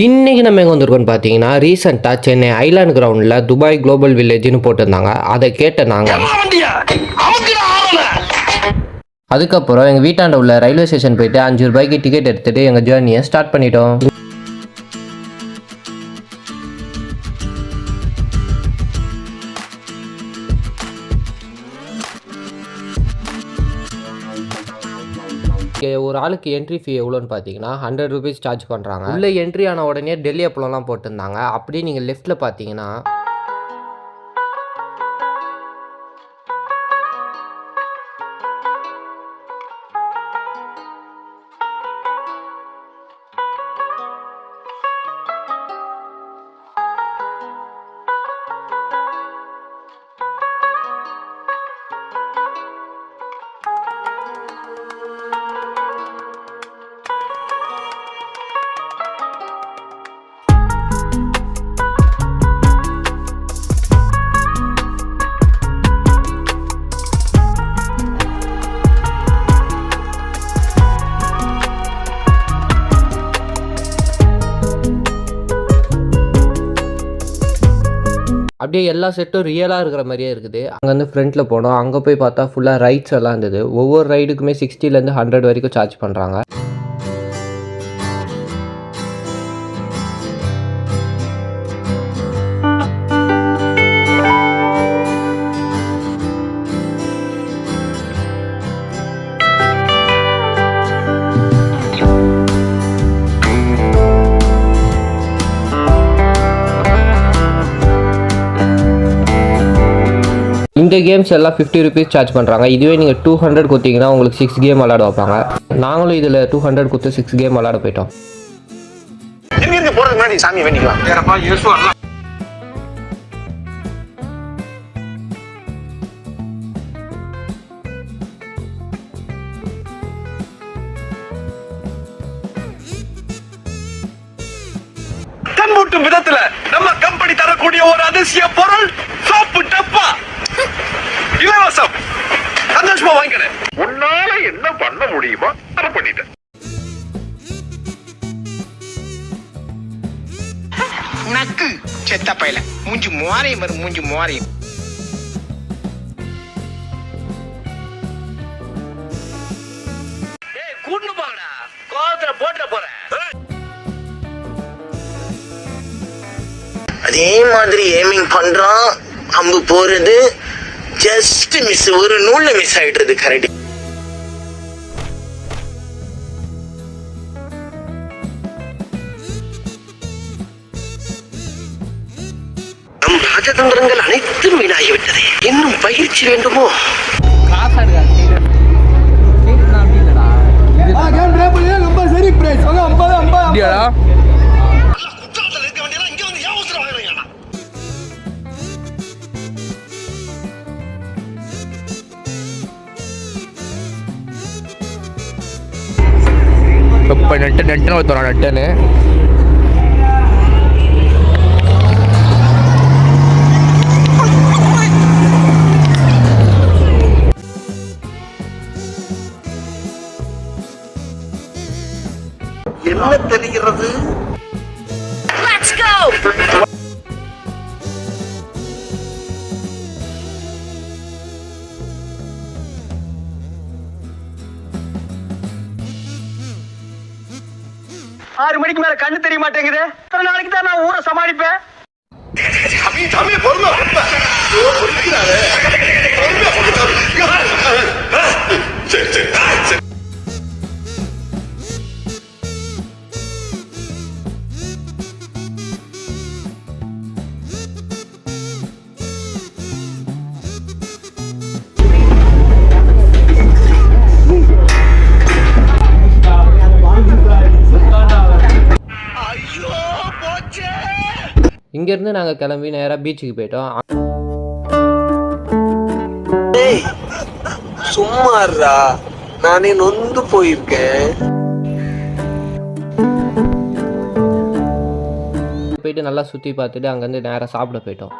இன்னைக்கு நம்ம எங்கே வந்திருக்கோம்னு பார்த்தீங்கன்னா ரீசெண்டாக சென்னை ஐலாண்ட் கிரவுண்டில் துபாய் குளோபல் வில்லேஜ்னு போட்டிருந்தாங்க. அதை கேட்ட நாங்கள் அதுக்கப்புறம் எங்கள் வீட்டாண்ட உள்ள ரயில்வே ஸ்டேஷன் போயிட்டு 5 ரூபாய்க்கு டிக்கெட் எடுத்துகிட்டு எங்கள் ஜேர்னியை ஸ்டார்ட் பண்ணிட்டோம். ஒரு ஆளுக்கு என்ட்ரி ஃபீ எவ்வளோன்னு பார்த்தீங்கன்னா 100 ரூபீஸ் சார்ஜ் பண்ணுறாங்க. உள்ளே என்ட்ரி ஆன உடனே டெல்லி அப்பளம்லாம் போட்டிருந்தாங்க. அப்படியே நீங்கள் லெஃப்ட்டில் பார்த்தீங்கன்னா அப்படியே எல்லா செட்டும் ரியலாக இருக்கிற மாதிரியே இருக்குது. அங்கே வந்து ஃப்ரண்ட்டில் போனோம். அங்கே போய் பார்த்தா ஃபுல்லாக ரைட்ஸ் எல்லாம் இருந்தது. ஒவ்வொரு ரைடுக்குமே 60லேருந்து 100 வரைக்கும் சார்ஜ் பண்ணுறாங்க. இந்த கேம்ஸ் எல்லாம் 50 ரூபீஸ் சார்ஜ் பண்ணுறாங்க. இதுவே நீங்கள் 200 கொடுத்தீங்கன்னா உங்களுக்கு 6 கேம் விளாட வைப்பாங்க. நாங்களும் இதில் 200 கொடுத்து 6 கேம் விளாட போயிட்டோம். கண்மூட்டும் விதத்துல நம்ம கம்பெனி தரக்கூடிய ஒரு அதிசய பொருள் சோப்பு டப்பா இலவசம். சந்தோஷமா வாங்கிக்கிறேன். உன்னால என்ன பண்ண முடியுமோ அதை பண்ணிட்டேன். நக்கு செத்த பையல மூஞ்சி மோரையும் வரும் மூஞ்சி மோரையும். கூட்டு போங்கடா, கோவத்துல போட்டுற போறேன். அதே மாதிரி ஏமிங் பண்றான். அம்பு போறது ஜஸ்ட் மிஸ், ஒரு நூல்ல மிஸ் ஆயிடுறது. கரெக்ட். நம் ராஜதந்திரங்கள் அனைத்தும் வீணாகிவிட்டது. இன்னும் பயிற்சி வேண்டுமோ? இப்போ நெட்டுன்னு ஒருத்தோம் நெட்டுன்னு என்ன தெரிகிறது? Let's go. ஆறு மணிக்கு மேல கண்ணு தெரிய மாட்டேங்குது. அப்புறம் நாளைக்கு தான் நான் ஊரை சமாளிப்பேன். பொறுமை சரி சரி. இங்கேருந்து நாங்கள் கிளம்பி நேராக பீச்சுக்கு போயிட்டோம். சும்மாறா, நானே நொந்து போயிருக்கேன். போயிட்டு நல்லா சுற்றி பார்த்துட்டு அங்கேருந்து நேராக சாப்பிட போயிட்டோம்.